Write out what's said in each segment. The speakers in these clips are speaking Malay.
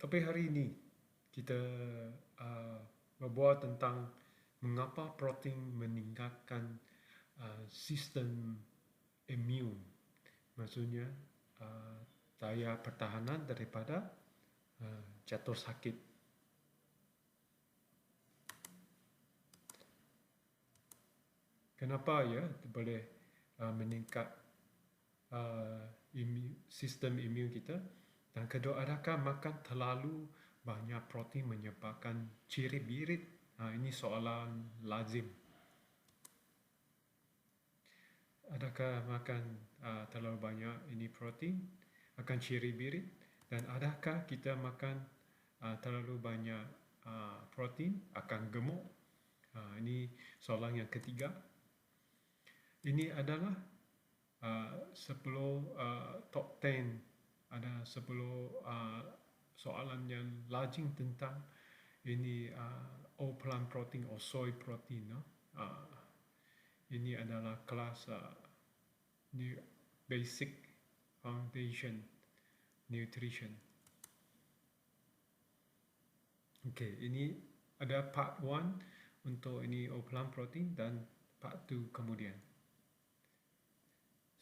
Tapi hari ini kita berbual tentang mengapa protein meningkatkan sistem imun. Maksudnya daya pertahanan daripada jatuh sakit. Kenapa ya boleh meningkat sistem imun kita? Dan kedua, adakah makan terlalu banyak protein menyebabkan cirit-birit? Ini soalan lazim. Adakah makan terlalu banyak ini protein akan cirit-birit? Dan adakah kita makan terlalu banyak protein akan gemuk? Ini soalan yang ketiga. Ini adalah 10 top 10. Ada 10 soalan yang lazim tentang ini whole plant protein atau soy protein. Ini adalah kelas basic foundation nutrition. Okey, ini ada part 1 untuk ini whole plant protein dan part 2 kemudian.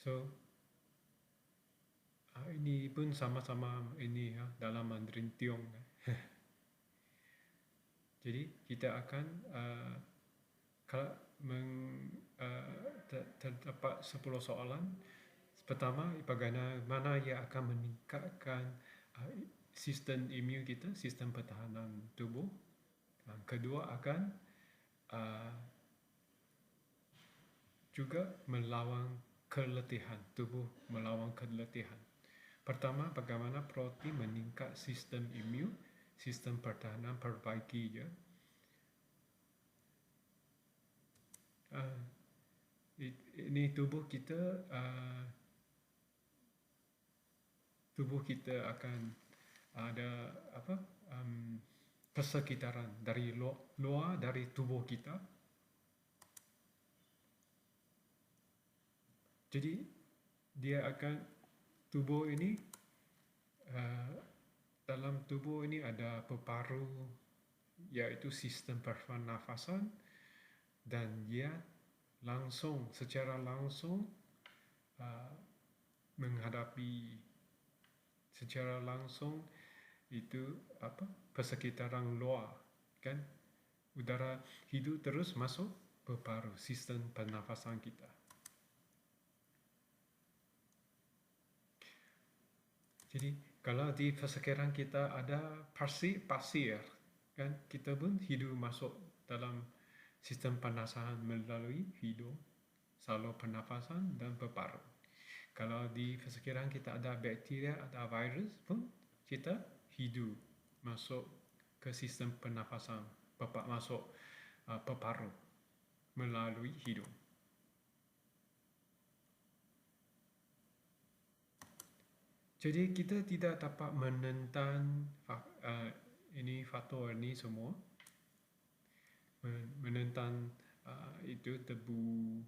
So ini pun sama-sama ini dalam Mandarin Tiong. Jadi kita akan terdapat 10 soalan. Pertama, bagaimana ia akan meningkatkan sistem imun kita, sistem pertahanan tubuh. Kedua, akan juga melawan keletihan, tubuh melawan keletihan. Pertama, bagaimana protein meningkat sistem imun, sistem pertahanan perbaiki je. Ini tubuh kita akan ada persekitaran dari luar dari tubuh kita. Jadi dia akan tubuh ini dalam tubuh ini ada paru-paru, iaitu sistem pernafasan, dan dia secara langsung menghadapi secara langsung itu persekitaran luar, kan? Udara hidup terus masuk ke paru, sistem pernafasan kita. Jadi kalau di persekitaran kita ada pasir, kan? Kita pun hidup masuk dalam sistem pernafasan melalui hidung, saluran pernafasan dan paru. Kalau di persekitaran kita ada bakteria, ada virus pun kita hidup masuk ke sistem pernafasan, masuk paru melalui hidung. Jadi kita tidak dapat menentang ini faktor ini semua, menentang itu debu,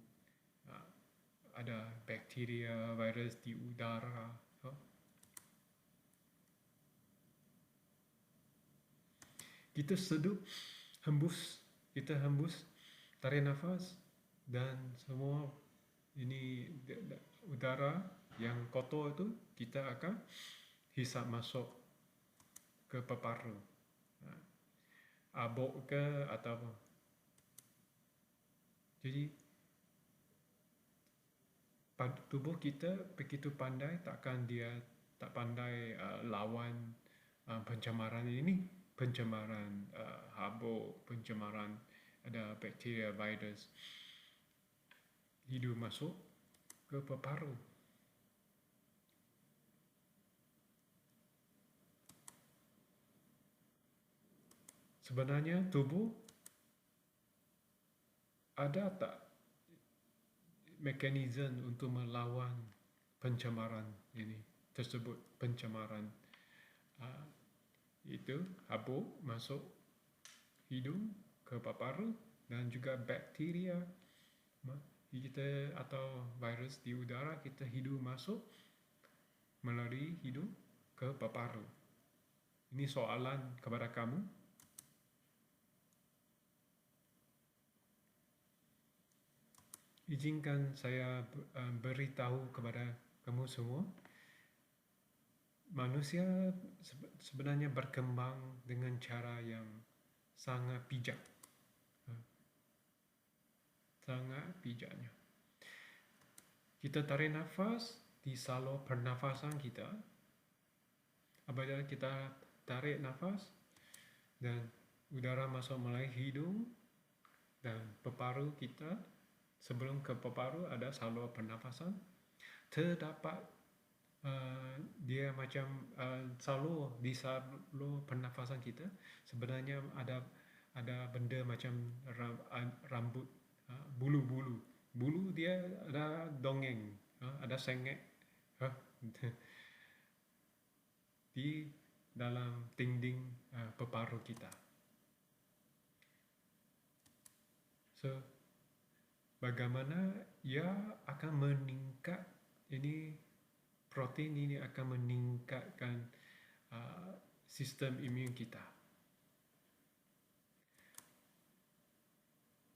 ada bakteria, virus di udara. Kita hembus, tarik nafas, dan semua ini udara yang kotor itu kita akan hisap masuk ke paru, abuk ke atau apa. Jadi tubuh kita begitu pandai, tak pandai lawan pencemaran ini, pencemaran habuk, pencemaran ada bakteria, virus hidup masuk ke paru. Sebenarnya tubuh ada tak mekanisme untuk melawan pencemaran ini, tersebut pencemaran itu habuk masuk hidung ke paru, dan juga bakteria kita atau virus di udara kita hidup masuk melalui hidung ke paru. Ini soalan kepada kamu. Izinkan saya beritahu kepada kamu semua, manusia sebenarnya berkembang dengan cara yang sangat bijak. Sangat bijaknya. Kita tarik nafas di salur pernafasan kita. Apabila kita tarik nafas dan udara masuk melalui hidung dan peparu kita, sebelum ke peparu ada salur pernafasan, terdapat dia macam di salur pernafasan kita sebenarnya ada benda macam rambut, bulu-bulu. Bulu dia ada dongeng, ada sengit di dalam dinding peparu kita. So, bagaimana ia akan meningkat, protein ini akan meningkatkan sistem imun kita.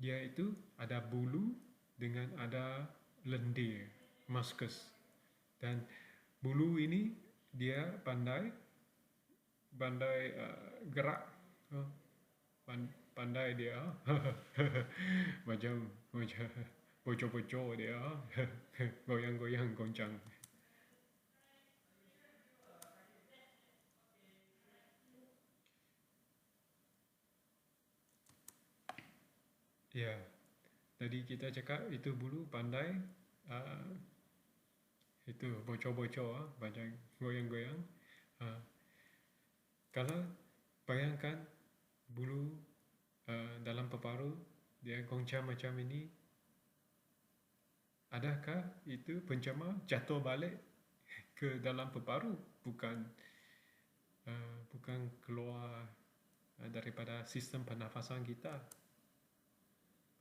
Dia itu ada bulu dengan ada lendir, muskus. Dan bulu ini dia pandai gerak, pandai dia macam bocor-bocor dia goyang-goyang goncang. Ya, tadi kita cakap itu bulu pandai itu bocor-bocor, macam goyang-goyang. Kalau bayangkan bulu dalam peparu dia goncang macam ini, adakah itu pencemar jatuh balik ke dalam peparu, bukan keluar daripada sistem pernafasan kita?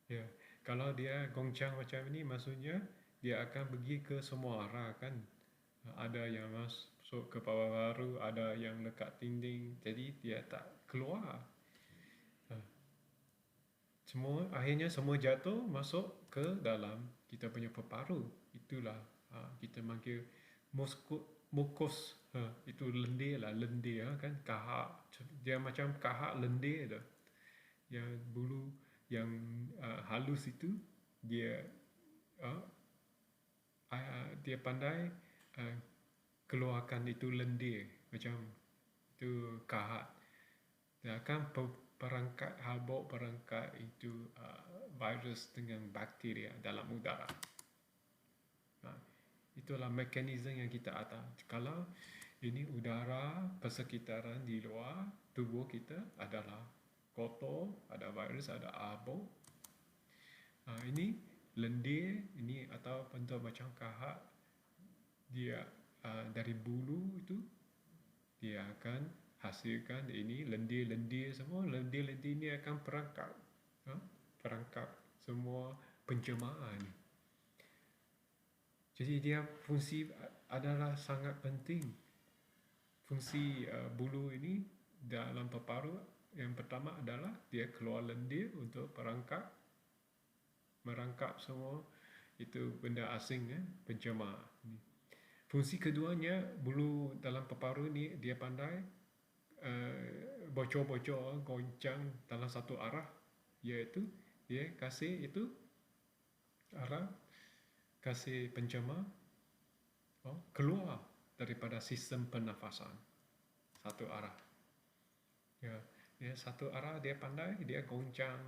Ya, kalau dia goncang macam ini, maksudnya dia akan pergi ke semua arah kan. Ada yang masuk ke paru-paru, ada yang lekat dinding, jadi dia tak keluar. Akhirnya semua jatuh masuk ke dalam kita punya peparu. Itulah kita panggil mukus. Itu lendir kan, kahak. Dia macam kahak lendir tu. Yang bulu yang halus itu dia pandai keluarkan itu lendir, macam itu kahak. Dia akan perangkat itu virus dengan bakteria dalam udara. Itulah mekanisme yang kita ada. Kalau ini udara persekitaran di luar tubuh kita adalah kotor, ada virus, ada abu. Ini lendir, ini atau bentuk macam kahak, dia dari bulu itu dia akan hasilkan ini lendir-lendir semua. Lendir-lendir ini akan perangkap semua pencemaran. Jadi dia fungsi adalah sangat penting. Fungsi bulu ini dalam peparu yang pertama adalah dia keluar lendir untuk merangkap semua itu benda asing, pencemar. Fungsi keduanya, bulu dalam peparu ni dia pandai bocor-bocor, goncang dalam satu arah, iaitu dia kasih itu arah, kasih pencemar keluar daripada sistem pernafasan satu arah. Ya, dia satu arah, dia pandai, dia goncang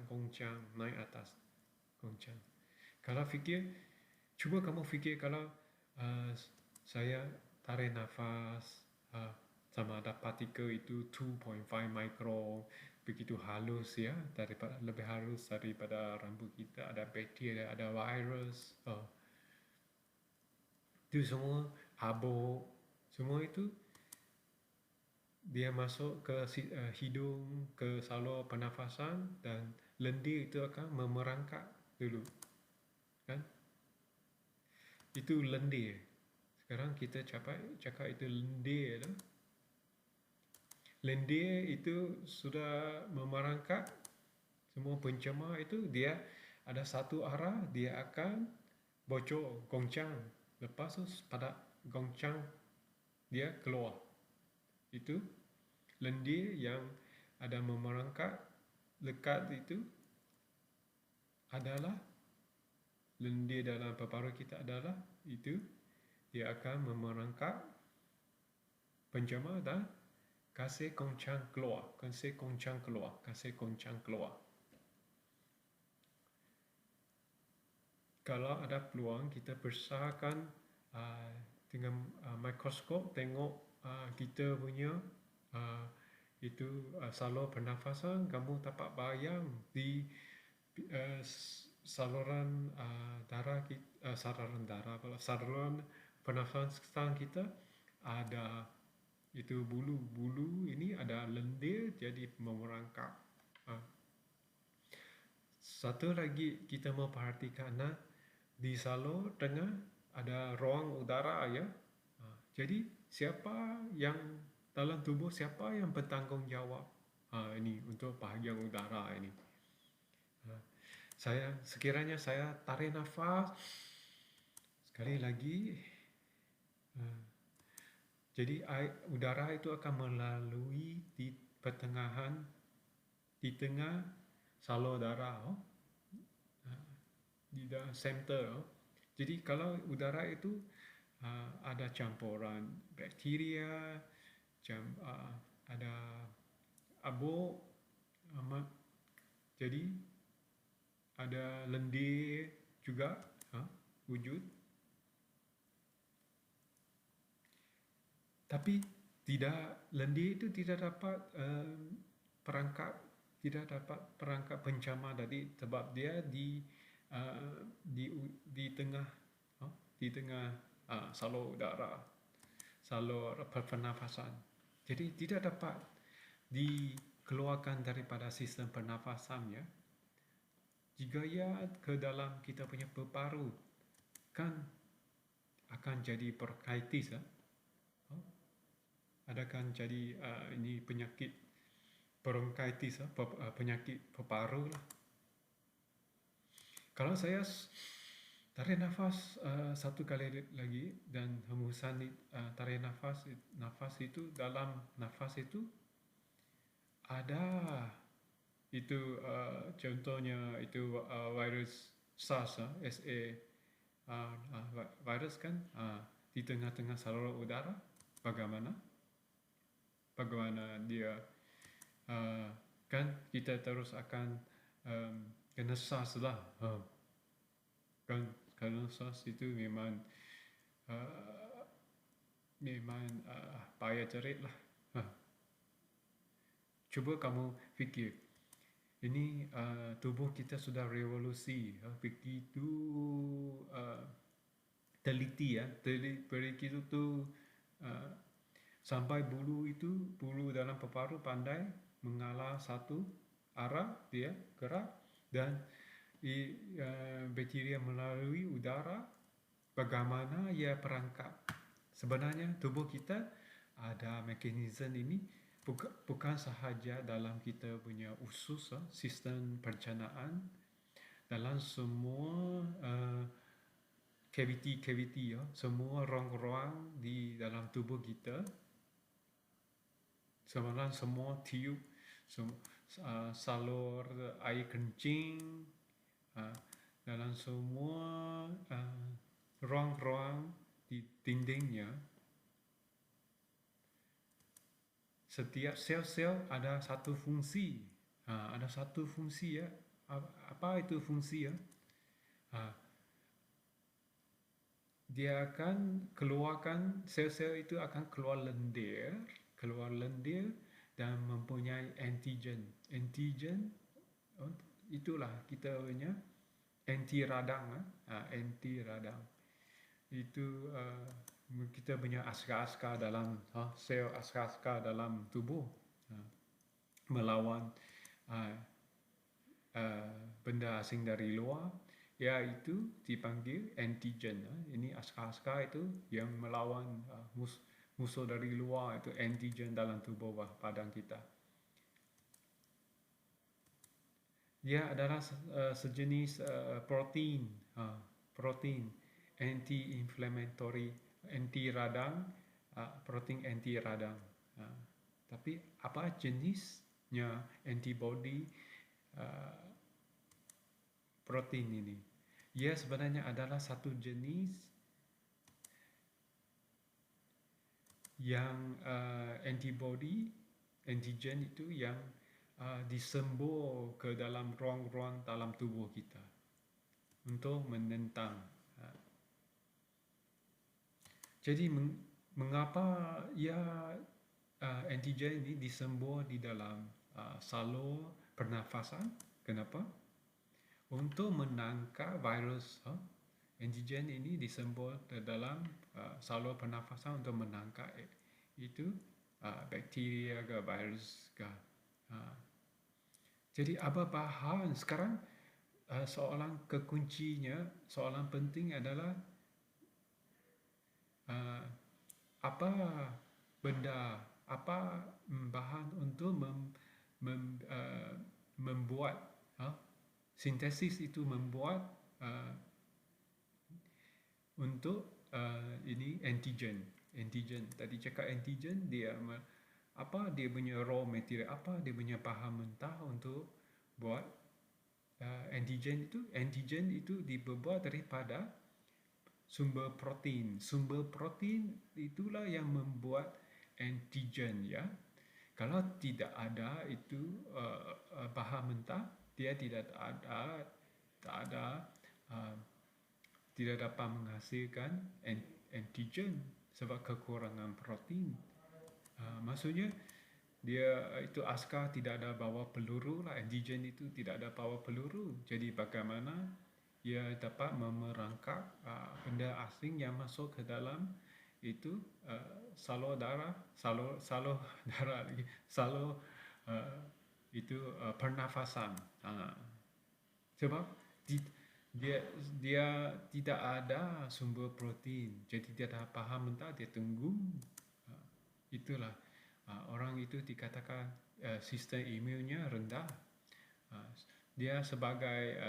naik atas, goncang. Kalau cuba kamu fikir kalau saya tarik nafas sama ada partikel itu 2.5 mikron, begitu halus ya, lebih halus daripada rambut kita, ada bakteria, ada virus, itu semua habuk, semua itu dia masuk ke hidung, ke salur pernafasan, dan lendir itu akan merangkak dulu, kan? Itu lendir. Sekarang kita cakap itu lendir tu. lendir itu sudah memerangkap semua pencemar itu, dia ada satu arah, dia akan bocor, goncang. Lepas tu pada goncang dia keluar. Itu lendir yang ada memerangkap lekat itu adalah lendir dalam paru-paru kita adalah itu dia akan memerangkap pencemar dan kasih goncang keluar, kasih goncang keluar, kasih goncang keluar. Kalau ada peluang kita bersahkan dengan mikroskop tengok kita punya itu saluran pernafasan, kamu dapat bayang di saluran darah kita, saluran pernafasan kita ada itu bulu-bulu ini ada lendir jadi memerangkap. Satu lagi kita mau perhatikan di salur tengah ada ruang udara ya. Jadi siapa yang dalam tubuh siapa yang bertanggung jawab ini untuk bahagian udara ini. Sekiranya saya tarik nafas sekali lagi, jadi udara itu akan melalui di pertengahan, di tengah salur darah, di dalam center. Jadi kalau udara itu ada campuran bakteria, ada abu, jadi ada lendir juga wujud. Tapi lendir itu tidak dapat perangkap pencemar tadi sebab dia di tengah salur udara, salur pernafasan. Jadi tidak dapat dikeluarkan daripada sistem pernafasan ya. Jika ia ke dalam kita punya paru kan akan jadi bronkitis adakan jadi ini penyakit bronkitis penyakit paru lah. Kalau saya tarik nafas satu kali lagi dan hembusan tarik nafas itu dalam nafas itu ada itu contohnya itu virus SARS virus kan di tengah-tengah saluran udara bagaimana dia kan kita terus akan kena SARS lah kan, kalau SARS itu memang payah cerit lah. Cuba kamu fikir ini tubuh kita sudah revolusi begitu teliti ya, begitu tu sampai bulu dalam paru pandai mengalah satu arah dia gerak dan bakteria melalui udara bagaimana ia perangkap. Sebenarnya tubuh kita ada mekanisme ini bukan sahaja dalam kita punya usus sistem pencernaan, dalam semua cavity semua ruang-ruang di dalam tubuh kita, sebenarnya semua tiup, salur air kencing, dalam semua ruang-ruang di dindingnya, setiap sel-sel ada satu fungsi. Ada satu fungsi ya. Apa itu fungsi ya? Dia akan keluarkan, sel-sel itu akan keluar lendir dan mempunyai antigen. Antigen itulah kita punya anti radang. Itu kita punya askar-askar dalam sel askar-askar dalam tubuh melawan benda asing dari luar, iaitu dipanggil antigen. Ini askar-askar itu yang melawan musuh dari luar, itu antigen dalam tubuh badan kita. Dia adalah sejenis protein, protein anti-inflammatory, anti radang, protein anti radang. Tapi apa jenisnya antibody protein ini? Ia sebenarnya adalah satu jenis yang antibody, antigen itu yang disembur ke dalam ruang-ruang dalam tubuh kita untuk menentang. Jadi mengapa ia antigen ini disembur di dalam salur pernafasan? Kenapa? Untuk menangkap virus. Antigen ini disembur ke dalam salur pernafasan untuk menangkap itu bakteria ke virus ke. Jadi apa bahan sekarang soalan kekuncinya, soalan penting adalah apa benda, apa bahan untuk membuat sintesis itu, membuat untuk ini antigen. Tadi cakap antigen, dia apa dia punya raw material, apa dia punya bahan mentah untuk buat antigen itu. Antigen itu dibuat daripada sumber protein. Sumber protein itulah yang membuat antigen, ya. Kalau tidak ada itu bahan mentah, dia tidak dapat menghasilkan antigen sebab kekurangan protein. Maksudnya dia itu askar tidak ada bawa peluru lah, antigen itu tidak ada bawa peluru. Jadi bagaimana ia dapat memerangkap benda asing yang masuk ke dalam itu salur darah itu pernafasan. Sebab dia tidak ada sumber protein, jadi dia dah paham mentah, dia tunggu. Itulah orang itu dikatakan sistem imunnya rendah. Dia sebagai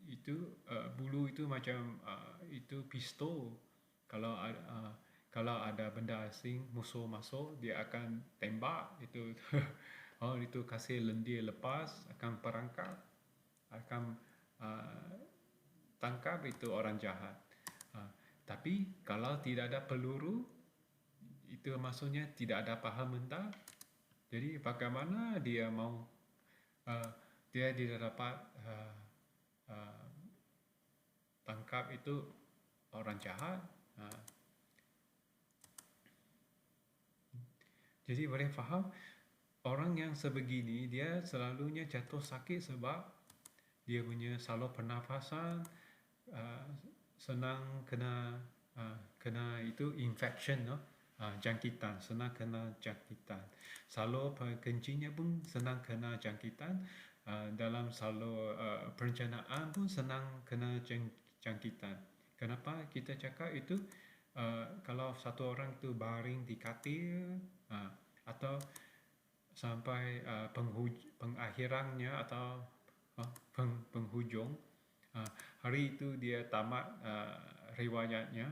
itu bulu itu macam itu pistol. Kalau ada benda asing musuh masuk, dia akan tembak itu. Itu kasih lendir lepas, akan perangkap, akan tangkap itu orang jahat. Tapi kalau tidak ada peluru, itu maksudnya tidak ada paham mentah. Jadi bagaimana dia mau dia tidak dapat tangkap itu orang jahat. Jadi boleh faham, orang yang sebegini dia selalunya jatuh sakit sebab dia punya salur pernafasan senang kena itu infection, jangkitan, senang kena jangkitan. Salur kencingnya pun senang kena jangkitan. Dalam salur pencernaan pun senang kena jangkitan. Kenapa kita cakap itu? Kalau satu orang itu baring di katil atau sampai pengakhirannya atau penghujung hari itu dia tamat riwayatnya,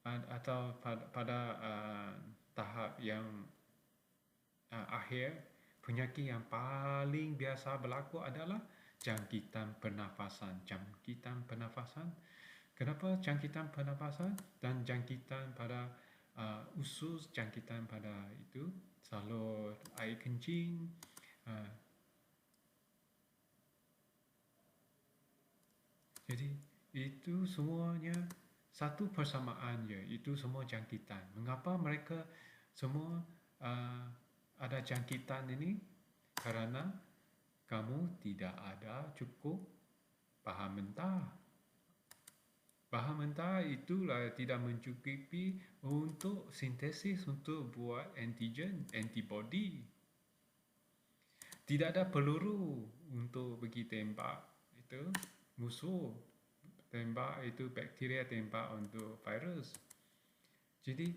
atau pada tahap yang akhir, penyakit yang paling biasa berlaku adalah jangkitan pernafasan. Kenapa jangkitan pernafasan dan jangkitan pada usus, jangkitan pada itu salur air kencing. Jadi itu semuanya satu persamaan je, itu semua jangkitan. Mengapa mereka semua ada jangkitan ini? Karena kamu tidak ada cukup bahan mentah. Bahan mentah itulah tidak mencukupi untuk sintesis, untuk buat antigen, antibody. Tidak ada peluru untuk pergi tembak itu musuh. tembak itu bakteria, tembak untuk virus. Jadi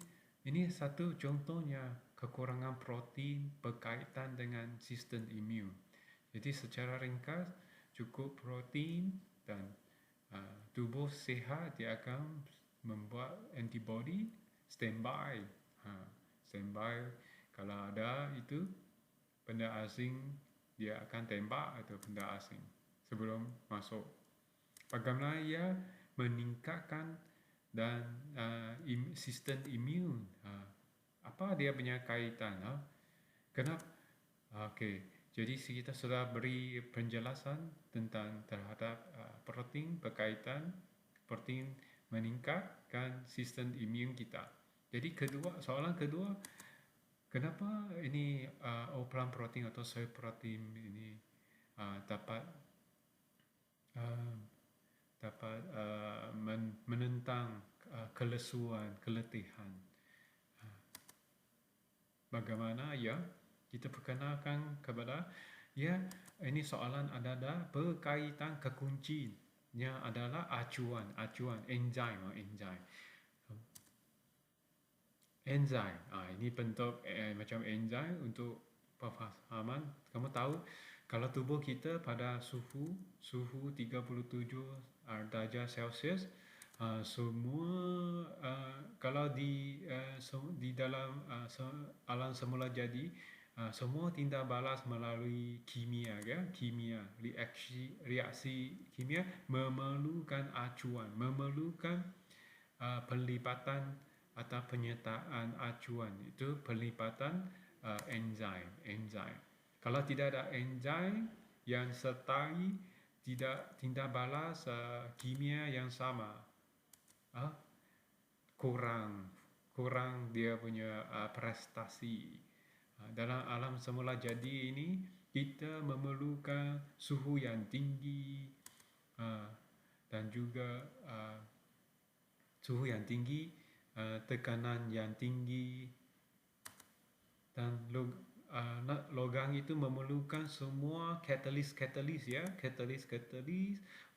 ini satu contohnya kekurangan protein berkaitan dengan sistem imun. Jadi secara ringkas, cukup protein dan tubuh sihat dia akan membuat antibody standby. Standby kalau ada itu benda asing, dia akan tembak atau benda asing sebelum masuk. Bagaimana ia meningkatkan dan sistem imun? Apa dia punya kaitan? Kenapa? Okey, jadi kita sudah beri penjelasan tentang terhadap protein berkaitan, protein meningkatkan sistem imun kita. Jadi soalan kedua, kenapa ini operan protein atau sel protein ini dapat menentang kelesuan, keletihan? Bagaimana ya? Kita perkenalkan kepada ini soalan adalah berkaitan kekuncinya adalah acuan, enzim. Ini bentuk macam enzim untuk pemahaman. Kamu tahu kalau tubuh kita pada suhu 37 darjah Celsius, semua kalau di dalam alam semula jadi, semua tindak balas melalui kimia, reaksi kimia memerlukan acuan, memerlukan pelibatan atau penyertaan acuan, itu pelibatan enzim. Kalau tidak ada enzim yang sertai tindak balas kimia yang sama, kurang dia punya prestasi. Dalam alam semula jadi ini kita memerlukan suhu yang tinggi dan juga suhu yang tinggi, tekanan yang tinggi, dan logam itu memerlukan semua katalis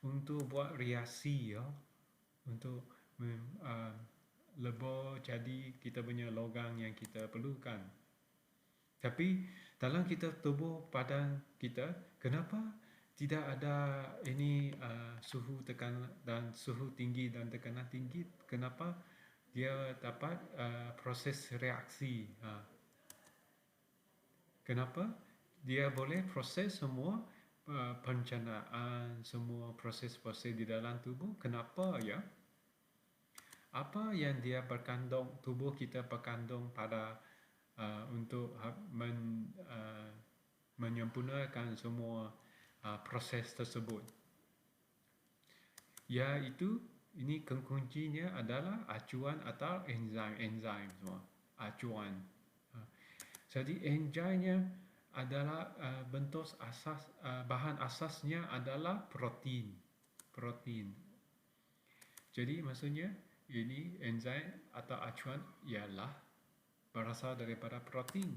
untuk buat reaksi, untuk lebur jadi kita punya logam yang kita perlukan. Tapi dalam tubuh badan kita, kenapa tidak ada ini suhu tekanan dan suhu tinggi dan tekanan tinggi? Kenapa dia dapat proses reaksi? Kenapa dia boleh proses semua pencernaan, semua proses-proses di dalam tubuh? Kenapa ya? Apa yang dia berkandung, tubuh kita berkandung pada untuk menyempurnakan semua proses tersebut? Yaitu ini kuncinya adalah acuan atau enzim semua. Acuan. Jadi enzimnya adalah bentuk asas, bahan asasnya adalah protein. Jadi maksudnya ini enzim atau acuan ialah berasal daripada protein.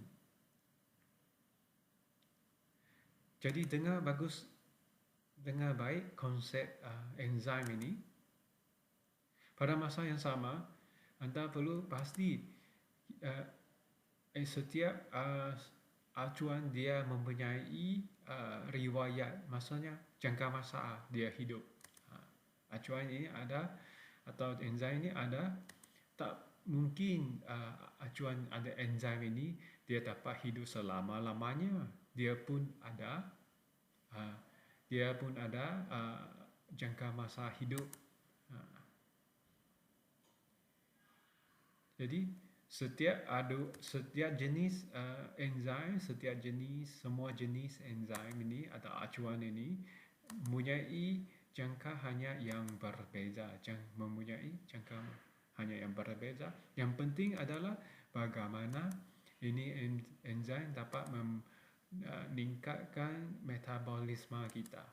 Jadi dengar baik konsep enzim ini. Pada masa yang sama, anda perlu pasti setiap acuan dia mempunyai riwayat, maksudnya jangka masa dia hidup. Acuan ini ada atau enzim ini ada, tak mungkin acuan ada enzim ini dia dapat hidup selama-lamanya. Dia pun ada jangka masa hidup. Jadi setiap jenis enzim, semua jenis enzim ini atau acuan ini mempunyai jangka hanya yang berbeza, mempunyai jangka hanya yang berbeza. Yang penting adalah bagaimana ini enzim dapat meningkatkan metabolisme kita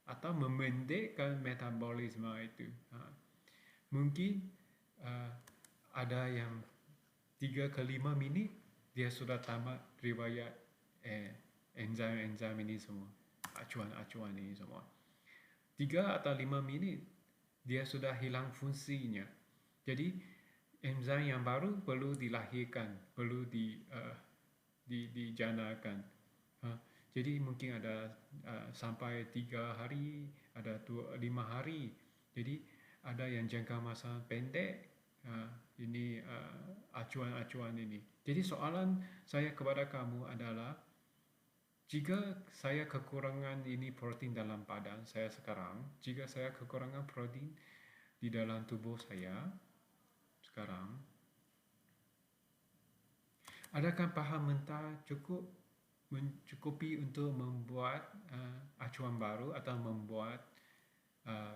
atau memendekkan metabolisme itu. Mungkin ada yang 3 ke 5 minit dia sudah tamat riwayat enzim ini semua, acuan ini semua. 3 atau 5 minit dia sudah hilang fungsinya. Jadi enzim yang baru perlu dilahirkan, perlu dijanakan. Jadi mungkin ada sampai 3 hari, ada 5 hari. Jadi ada yang jangka masa pendek. Ini acuan-acuan ini. Jadi soalan saya kepada kamu adalah, jika saya kekurangan ini protein dalam badan saya sekarang, jika saya kekurangan protein di dalam tubuh saya sekarang, adakah paham mentah cukup mencukupi untuk membuat acuan baru atau membuat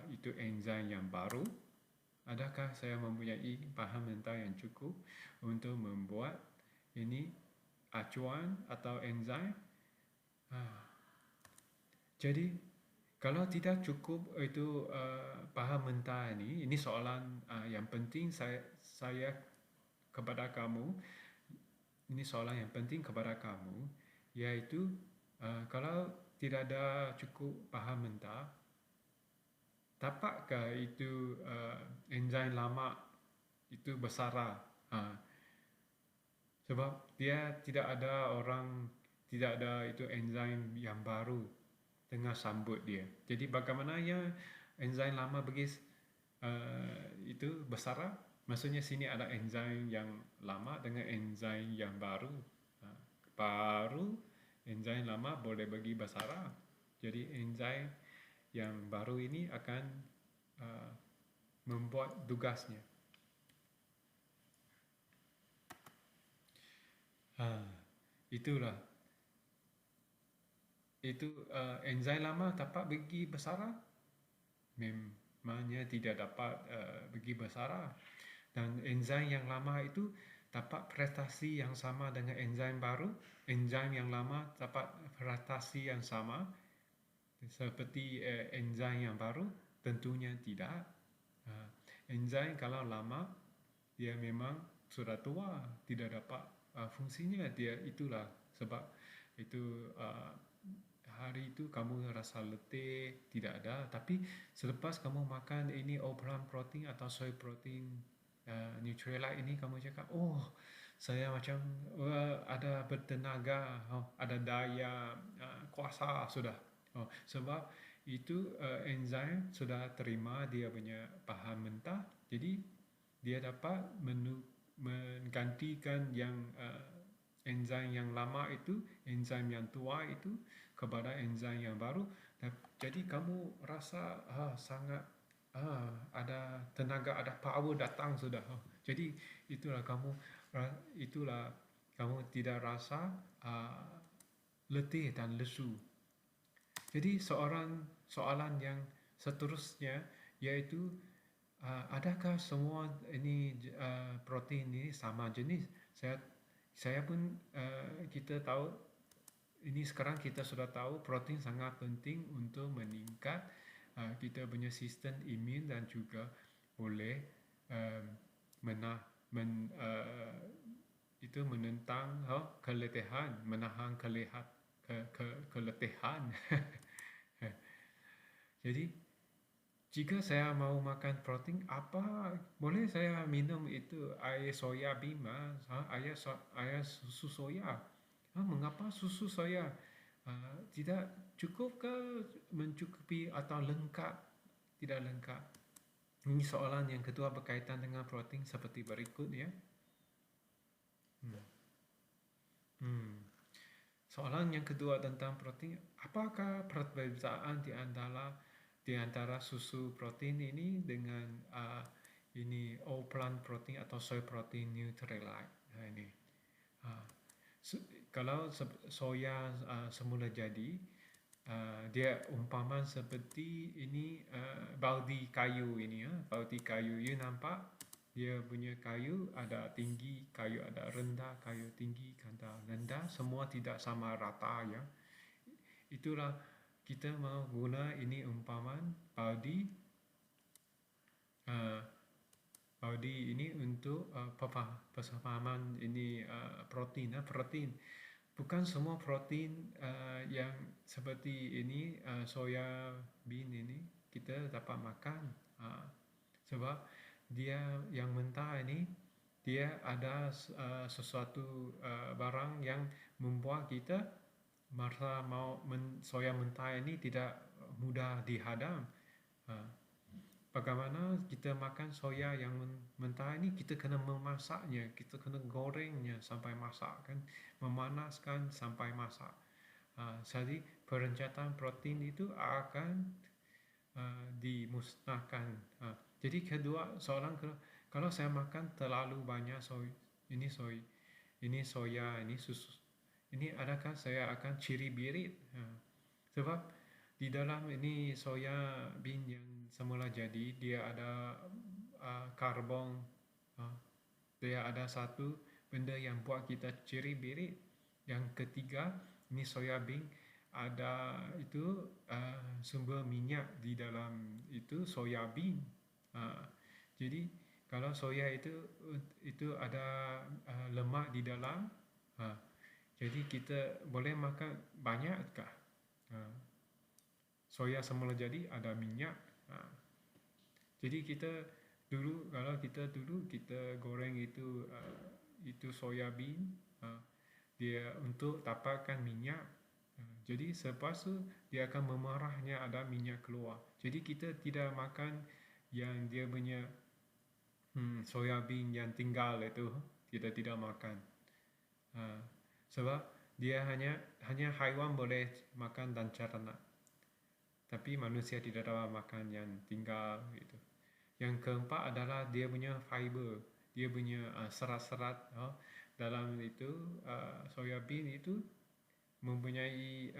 itu enzim yang baru? Adakah saya mempunyai paham mentah yang cukup untuk membuat ini acuan atau enzim? Jadi kalau tidak cukup itu paham mentah ini soalan yang penting saya kepada kamu. Ini soalan yang penting kepada kamu, yaitu kalau tidak ada cukup paham mentah, dapatkah itu enzim lama itu bersara? Sebab dia tidak ada itu enzim yang baru tengah sambut dia. Jadi bagaimana ya enzim lama bagi itu bersara? Maksudnya sini ada enzim yang lama dengan enzim yang baru. Baru enzim lama boleh bagi bersara. Jadi enzim yang baru ini akan membuat tugasnya. Itulah. Itu enzim lama dapat bagi bersara? Memangnya tidak dapat bagi bersara. Dan enzim yang lama itu dapat prestasi yang sama dengan enzim baru. Enzim yang lama dapat prestasi yang sama seperti enzim yang baru? Tentunya tidak. Enzim kalau lama dia memang sudah tua, tidak dapat fungsinya. Dia itulah sebab itu hari itu kamu rasa letih, tidak ada. Tapi selepas kamu makan ini overplant protein atau soy protein Nutrilite ini, kamu cakap, oh saya macam ada bertenaga, ada daya kuasa sudah. Sebab itu enzim sudah terima dia punya paham mentah, jadi dia dapat menggantikan yang enzim yang lama itu, enzim yang tua itu kepada enzim yang baru. Jadi kamu rasa sangat ada tenaga, ada power datang sudah. Jadi itulah kamu tidak rasa letih dan lesu. Jadi soalan yang seterusnya yaitu adakah semua ini protein ini sama jenis? Saya pun kita tahu ini sekarang kita sudah tahu protein sangat penting untuk meningkat kita punya sistem imun dan juga boleh menentang keletihan, menahan keletihan. Jadi jika saya mau makan protein, apa boleh saya minum itu air soya bean, air susu soya? Mengapa susu soya? Tidak cukup ke mencukupi atau lengkap? Tidak lengkap. Ini soalan yang kedua berkaitan dengan protein seperti berikut ya. Soalan yang kedua tentang protein, apakah perbedaan di antara susu protein ini dengan ini whole plant protein atau soy protein Nutrilite? Ini. Kalau soya semula jadi, dia umpaman seperti ini baudi kayu ini ya. Baudi kayu, you nampak dia punya kayu ada tinggi, kayu ada rendah, kayu tinggi, ada rendah, semua tidak sama rata ya. Itulah kita mau guna ini umpaman baudi ini untuk persamaan ini protein. Bukan semua protein yang seperti ini soya bean ini kita dapat makan. sebab dia yang mentah ini dia ada sesuatu barang yang membuat kita merasa soya mentah ini tidak mudah dihadam. Bagaimana kita makan soya yang mentah ini, kita kena memasaknya, kita kena gorengnya sampai masak kan, memanaskan sampai masak. Jadi perencatan protein itu akan dimusnahkan. Jadi kedua soalan, kalau saya makan terlalu banyak ini soya, ini susu, ini adakah saya akan ciri birit? Sebab di dalam ini soya bean yang semula jadi dia ada karbon, dia ada satu benda yang buat kita ciri birit. Yang ketiga, ini soya bean ada itu sumber minyak di dalam itu soya bean. Jadi kalau soya itu ada lemak di dalam, jadi kita boleh makan banyakkah? Soya semula jadi ada minyak. Jadi kalau kita goreng itu soya bean, dia untuk dapatkan minyak. Jadi selepas tu dia akan memerahnya, ada minyak keluar. Jadi kita tidak makan yang dia punya soya bean yang tinggal itu, kita tidak makan. Sebab dia hanya haiwan boleh makan dan ternak, tapi manusia tidak dapat makan yang tinggal itu. Yang keempat adalah dia punya fiber, dia punya serat-serat dalam itu soya bean itu mempunyai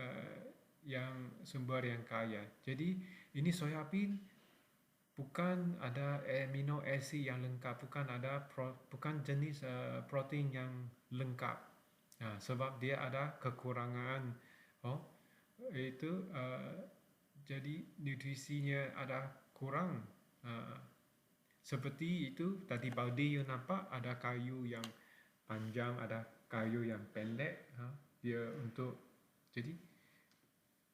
yang sumber yang kaya. Jadi ini soya bean bukan ada amino acid yang lengkap, bukan jenis protein yang lengkap. Sebab dia ada kekurangan, itu jadi nutrisinya ada kurang. Seperti itu tadi Baldi you nampak ada kayu yang panjang, ada kayu yang pendek. Dia jadi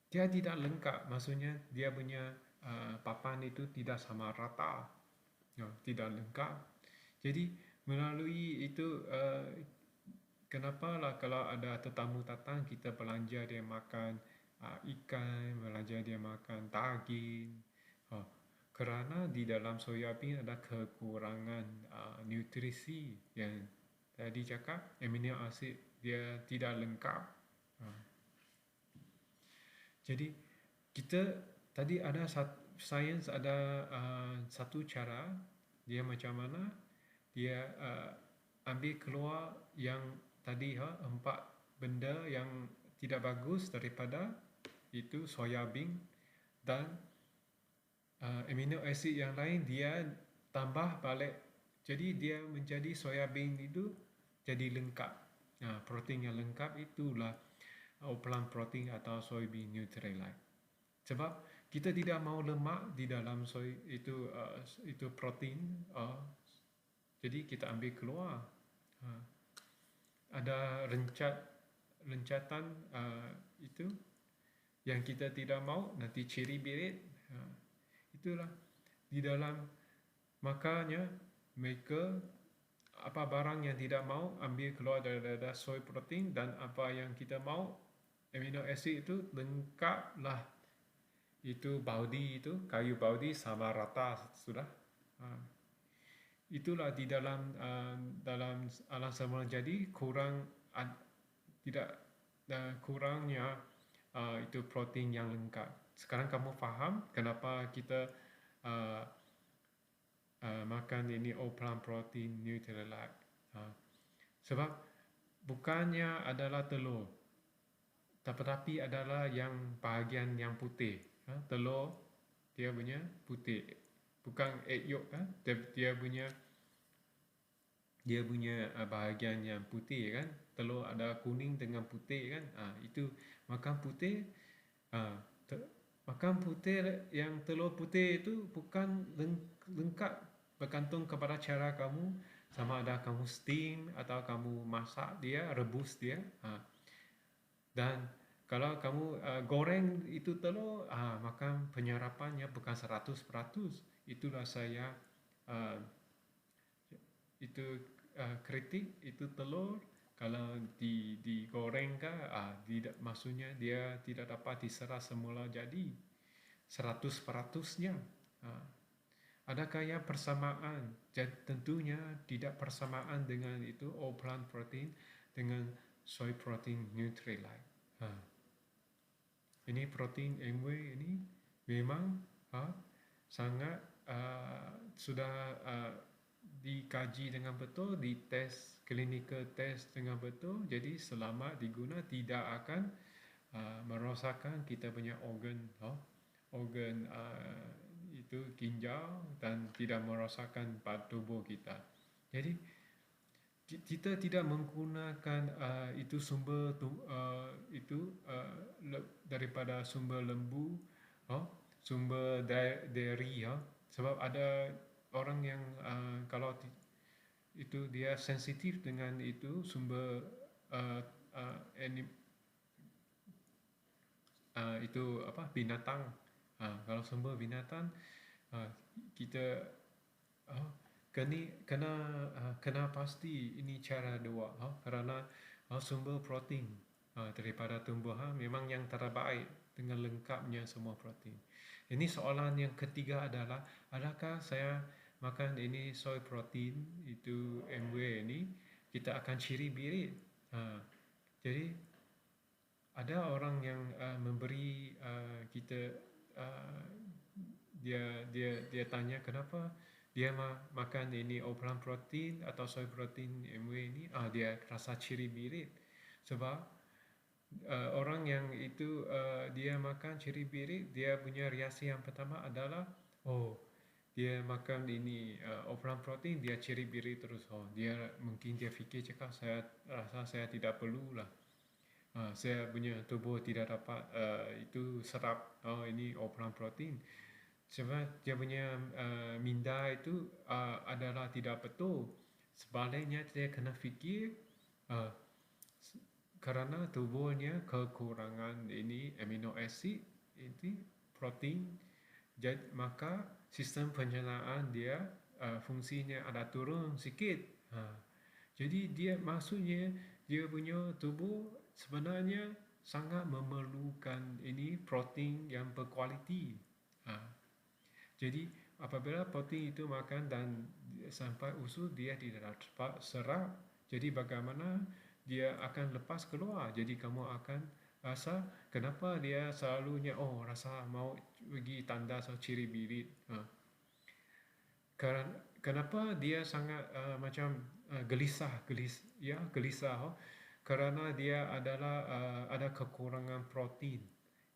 dia tidak lengkap, maksudnya dia punya papan itu tidak sama rata, tidak lengkap. Jadi melalui itu kenapa lah kalau ada tetamu datang kita belanja dia makan ikan, belanja dia makan daging, kerana di dalam soya bean ada kekurangan nutrisi yang tadi cakap amino acid dia tidak lengkap. Jadi kita tadi ada sains ada satu cara dia macam mana dia ambil keluar yang tadi 4 benda yang tidak bagus daripada itu soya bean, dan amino acid yang lain dia tambah balik, jadi dia menjadi soya bean itu jadi lengkap. Protein yang lengkap itulah plant protein atau soybean nutrient. Sebab kita tidak mau lemak di dalam soy itu protein, jadi kita ambil keluar. Ada rencatan itu yang kita tidak mau, nanti ciri birit. Itulah di dalam, makanya mereka apa barang yang tidak mau ambil keluar dari soy protein, dan apa yang kita mau amino acid itu lengkaplah. Itu baudi, itu kayu baudi sama rata sudah. Itulah di dalam alam semula jadi kurangnya itu protein yang lengkap. Sekarang kamu faham kenapa kita makan ini plant protein Nutrilite. Sebab bukannya adalah telur, tetapi adalah yang bahagian yang putih. Telur dia punya putih, bukan egg yolk kan, dia punya bahagian yang putih kan. Telur ada kuning dengan putih kan. Itu makan putih. Makan putih yang telur putih itu bukan lengkap, bergantung kepada cara kamu, sama ada kamu steam atau kamu masak dia, rebus dia. Dan kalau kamu goreng itu telur, maka penyerapannya bukan 100%. Itulah saya uh, itu kritik itu telur kalau digoreng tidak, maksudnya dia tidak dapat diserah semula jadi 100%-nya. Adakah yang persamaan? Jadi tentunya tidak persamaan dengan itu plant protein dengan soy protein Nutrilite. Ini protein MW ini memang sangat sudah dikaji dengan betul, dites clinical test dengan betul, jadi selama diguna tidak akan merosakkan kita punya organ itu ginjal dan tidak merosakkan tubuh kita. Jadi kita tidak menggunakan itu sumber daripada sumber lembu, sumber dairy, sebab ada orang yang kalau itu dia sensitif dengan itu sumber itu binatang. Kalau sumber binatang kita kena pasti ini cara dua, karena sumber protein daripada tumbuhan memang yang terbaik dengan lengkapnya semua protein. Ini soalan yang ketiga adalah, adakah saya makan ini soy protein itu MW ini kita akan ciri birit? Jadi ada orang yang memberi kita dia tanya kenapa dia makan ini plant protein atau soy protein MW ini, dia rasa ciri birit. Sebab orang yang itu dia makan ciri birit, dia punya reaksi yang pertama adalah dia makan ini plant protein, dia ciri birit terus. Dia mungkin dia fikir cakap, saya rasa saya tidak perlulah. Saya punya tubuh tidak dapat itu serap ini plant protein. Sebab dia punya minda itu adalah tidak betul. Sebaliknya dia kena fikir karena tubuhnya kekurangan ini amino acid, itu protein, jadi maka sistem pencernaan dia fungsinya ada turun sikit. Jadi dia maksudnya dia punya tubuh sebenarnya sangat memerlukan ini protein yang berkualiti. Jadi apabila protein itu makan dan sampai usus dia tidak dapat serap, jadi bagaimana dia akan lepas keluar. Jadi kamu akan rasa kenapa dia selalunya rasa mau pergi tanda ciri birit. Kenapa dia sangat macam gelisah, karena dia adalah ada kekurangan protein.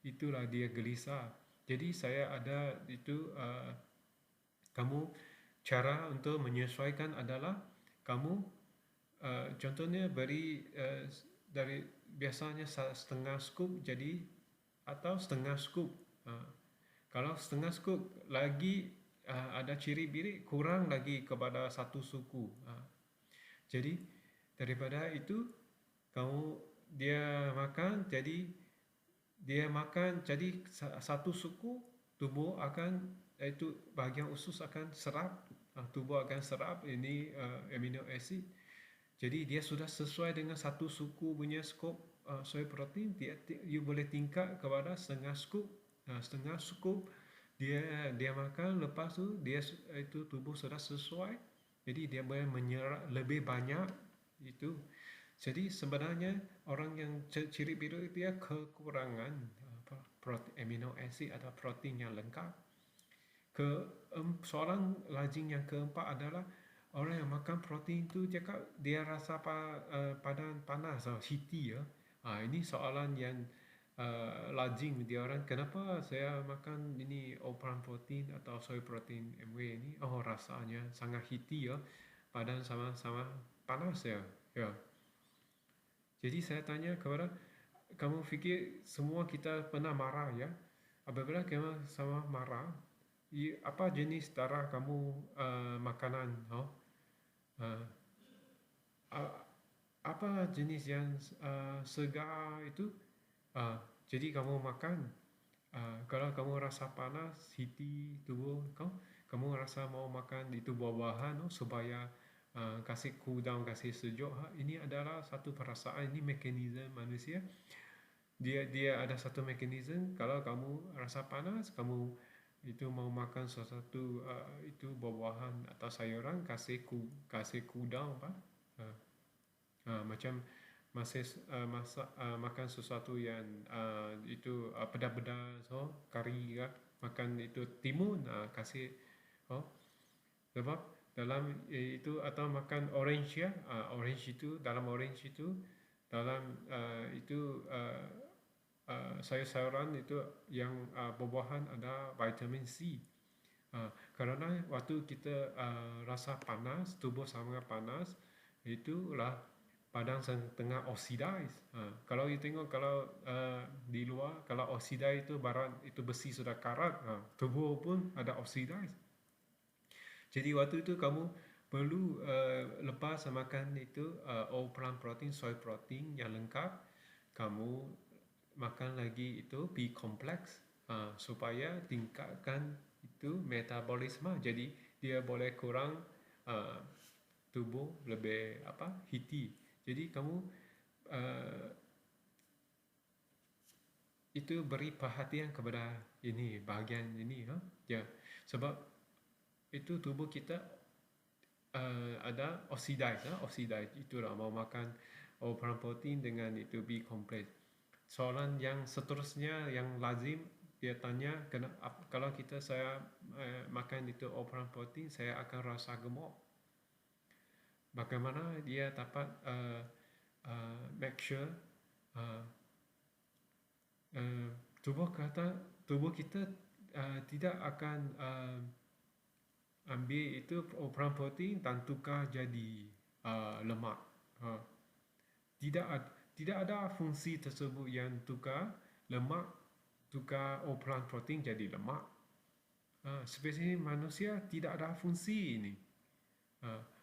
Itulah dia gelisah. Jadi saya ada itu kamu cara untuk menyesuaikan adalah kamu contohnya beri dari biasanya setengah scoop jadi atau setengah scoop. Kalau setengah scoop lagi ada ciri birit, kurang lagi kepada satu suku. Jadi daripada itu kamu dia makan jadi satu suku, tubuh akan itu bahagian usus akan serap, tubuh akan serap ini amino acid. Jadi dia sudah sesuai dengan satu suku punya skop soy protein, dia boleh tingkat kepada setengah scoop. Setengah scoop dia makan, lepas tu dia itu tubuh sudah sesuai, jadi dia boleh menyerap lebih banyak itu. Jadi sebenarnya orang yang ciri biru dia kekurangan amino acid atau protein yang lengkap. Soalan lajing yang keempat adalah orang yang makan protein tu dia rasa panas atau heaty ya. Ini soalan yang lajing dia orang, kenapa saya makan ini plant protein atau soy protein MW ini rasanya sangat heaty ya, badan sama-sama panas ya. Jadi saya tanya kepada kamu, fikir semua kita pernah marah ya? Apabila kamu sama marah, apa jenis darah kamu makanan? Apa jenis yang segar itu? Jadi kamu makan. Kalau kamu rasa panas, heaty tubuh kamu rasa mau makan itu buah-buahan supaya kasih cool down, kasih sejuk, ini adalah satu perasaan, ini mekanisme manusia. Dia ada satu mekanisme, kalau kamu rasa panas, kamu itu mau makan sesuatu itu buah-buahan atau sayuran, kasih cool down, Pak. Macam makan sesuatu yang itu pedas-pedas, kari kah, makan itu timun, kasih sebab dalam itu, atau makan orange ya, orange itu, dalam orange itu, dalam itu sayur-sayuran itu yang buah-buahan ada vitamin C. Karena waktu kita rasa panas, tubuh sangat panas, itulah badan tengah oxidize. Kalau you tengok, kalau di luar, kalau oxidize itu barang itu besi sudah karat, tubuh pun ada oxidize. Jadi waktu itu kamu perlu lepas makan itu all plant protein, soy protein yang lengkap, kamu makan lagi itu B complex supaya tingkatkan itu metabolisme, jadi dia boleh kurang tubuh lebih heaty. Jadi kamu itu beri perhatian kepada ini, bahagian ini, ya, sebab itu tubuh kita ada oxidize, itulah mau makan all plant protein dengan itu B complex. Soalan yang seterusnya yang lazim dia tanya, kalau saya makan itu all plant protein, saya akan rasa gemuk. Bagaimana dia dapat make sure tubuh kita tidak akan ambil itu all plant protein dan tukar jadi lemak. Tidak ada fungsi tersebut yang tukar lemak, tukar all plant protein jadi lemak. Spesies manusia tidak ada fungsi ini.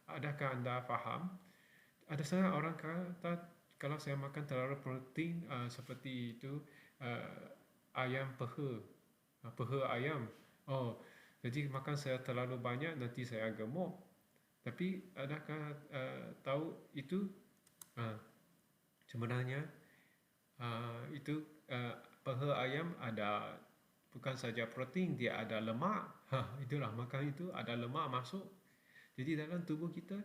Adakah anda faham? Ada sangat orang kata, kalau saya makan terlalu protein seperti itu ayam peha ayam, jadi makan saya terlalu banyak nanti saya gemuk. Tapi adakah tahu itu sebenarnya itu peha ayam ada bukan saja protein, dia ada lemak. Itulah, makan itu ada lemak masuk. Jadi dalam tubuh kita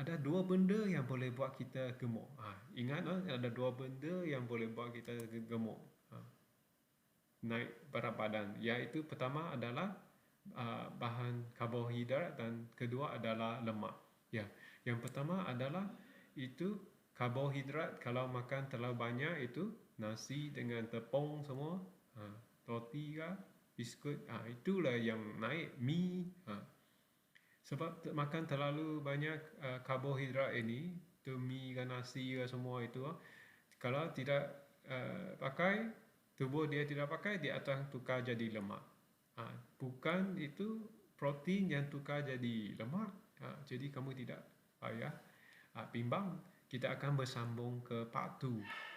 ada dua benda yang boleh buat kita gemuk. Ingat, ada dua benda yang boleh buat kita gemuk, naik berat badan. Iaitu pertama adalah bahan karbohidrat dan kedua adalah lemak. Ya, yang pertama adalah itu karbohidrat. Kalau makan terlalu banyak itu nasi dengan tepung semua, roti kah, biskut, itulah yang naik, mie. Sebab makan terlalu banyak karbohidrat ini, tu mie ke nasi ke semua itu, kalau tidak pakai, tubuh dia tidak pakai, dia akan tukar jadi lemak. Bukan itu protein yang tukar jadi lemak. Jadi kamu tidak payah bimbang. Kita akan bersambung ke part 2.